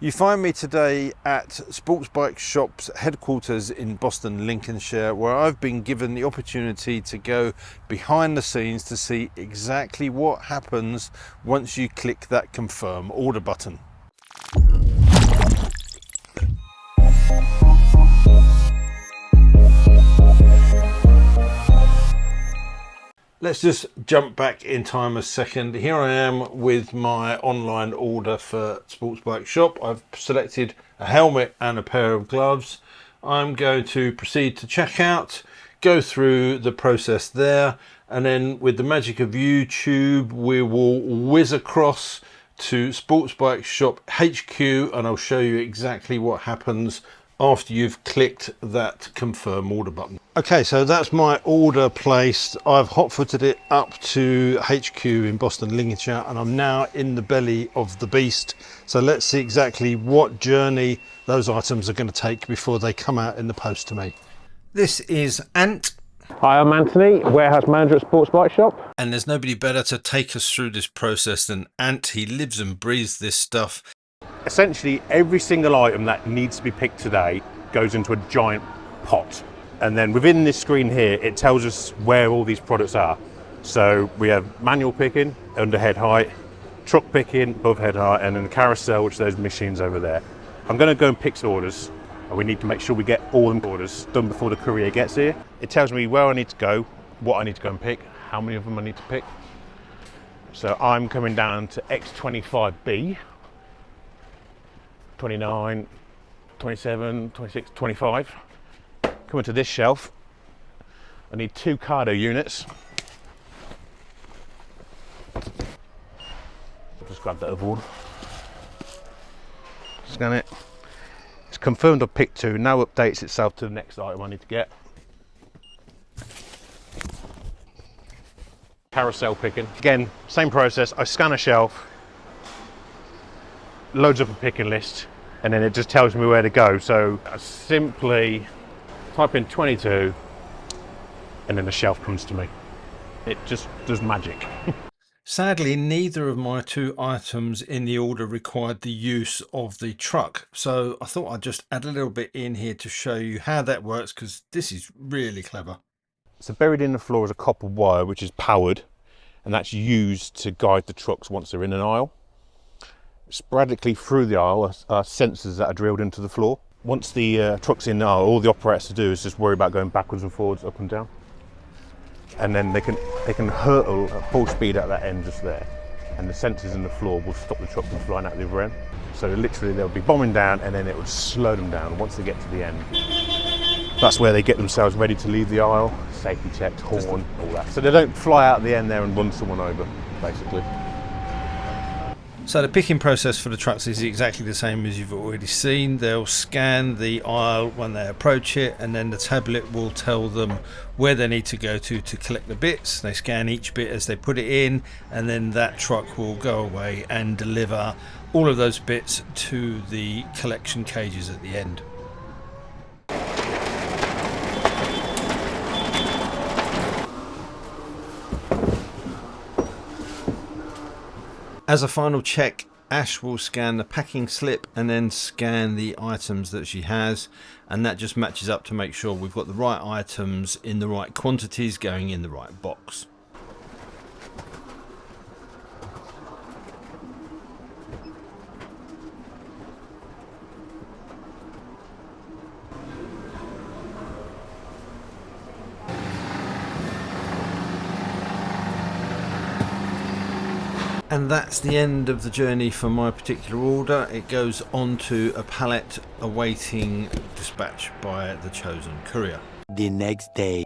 You find me today at SportsBikeShop's headquarters in Boston, Lincolnshire, where I've been given the opportunity to go behind the scenes to see exactly what happens once you click that confirm order button. Let's just jump back in time a second. Here I am with my online order for SportsBikeShop. I've selected a helmet and a pair of gloves. I'm going to proceed to checkout, go through the process there, and then with the magic of YouTube, we will whiz across to SportsBikeShop HQ and I'll show you exactly what happens after you've clicked that confirm order button. Okay, so that's my order placed. I've hot-footed it up to HQ in Boston, Lincolnshire, and I'm now in the belly of the beast. So let's see exactly what journey those items are going to take before they come out in the post to me. This is Ant. Hi, I'm Anthony, warehouse manager at SportsBikeShop. And there's nobody better to take us through this process than Ant. He lives and breathes this stuff. Essentially, every single item that needs to be picked today goes into a giant pot. And then within this screen here, it tells us where all these products are. So we have manual picking, under head height, truck picking, above head height, and then the carousel, which are those machines over there. I'm going to go and pick some orders. And we need to make sure we get all the orders done before the courier gets here. It tells me where I need to go, what I need to go and pick, how many of them I need to pick. So I'm coming down to X25B. 29, 27, 26, 25. Coming to this shelf, I need 2 cardo units. Just grab that other one. Scan it. It's confirmed I've picked 2, now updates itself to the next item I need to get. Carousel picking. Again, same process, I scan a shelf, loads up a picking list, and then it just tells me where to go. So I simply type in 22 and then the shelf comes to me. It just does magic. Sadly, neither of my 2 items in the order required the use of the truck. So I thought I'd just add a little bit in here to show you how that works, because this is really clever. So buried in the floor is a copper wire which is powered, and that's used to guide the trucks once they're in an aisle. Sporadically through the aisle are sensors that are drilled into the floor. Once the truck's in the aisle, all the operator has to do is just worry about going backwards and forwards, up and down. And then they can hurtle at full speed at that end just there. And the sensors in the floor will stop the truck from flying out the other end. So literally they'll be bombing down and then it would slow them down once they get to the end. That's where they get themselves ready to leave the aisle, safety checks, horn, all that. So they don't fly out the end there and run someone over, basically. So the picking process for the trucks is exactly the same as you've already seen. They'll scan the aisle when they approach it, and then the tablet will tell them where they need to go to collect the bits. They scan each bit as they put it in, and then that truck will go away and deliver all of those bits to the collection cages at the end. As a final check, Ash will scan the packing slip and then scan the items that she has, and that just matches up to make sure we've got the right items in the right quantities going in the right box. And that's the end of the journey for my particular order. It goes onto a pallet awaiting dispatch by the chosen courier. The next day.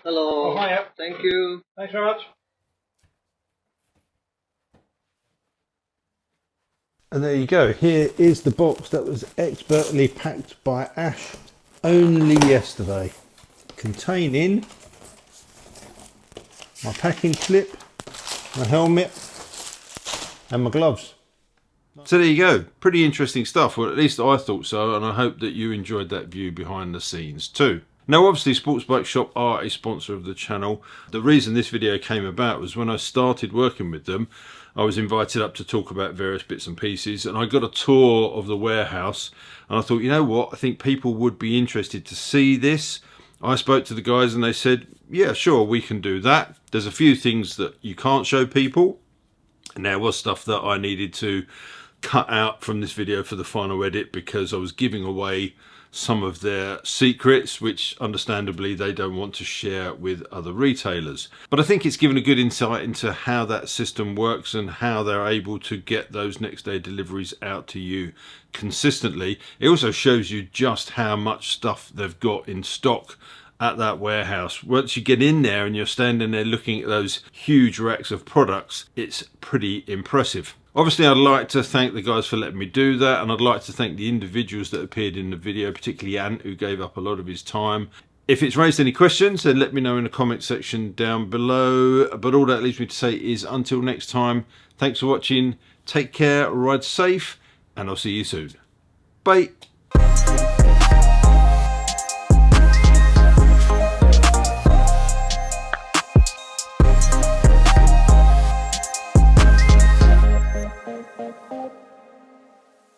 Hello. Oh, hiya. Thank you. Thanks very much. And there you go. Here is the box that was expertly packed by Ash only yesterday, containing my packing slip, my helmet and my gloves. So there you go, pretty interesting stuff. Well, at least I thought so, and I hope that you enjoyed that view behind the scenes too. Now obviously Sports Bike Shop are a sponsor of the channel. The reason this video came about was when I started working with them, I was invited up to talk about various bits and pieces, and I got a tour of the warehouse, and I thought, you know what, I think people would be interested to see this. I spoke to the guys and they said, yeah, sure, we can do that. There's a few things that you can't show people, and there was stuff that I needed to cut out from this video for the final edit because I was giving away some of their secrets, which understandably they don't want to share with other retailers. But I think it's given a good insight into how that system works and how they're able to get those next day deliveries out to you consistently. It also shows you just how much stuff they've got in stock at that warehouse. Once you get in there and you're standing there looking at those huge racks of products, it's pretty impressive. Obviously, I'd like to thank the guys for letting me do that, and I'd like to thank the individuals that appeared in the video, particularly Ant, who gave up a lot of his time. If it's raised any questions, then let me know in the comment section down below. But all that leaves me to say is until next time, thanks for watching, take care, ride safe, and I'll see you soon. Bye.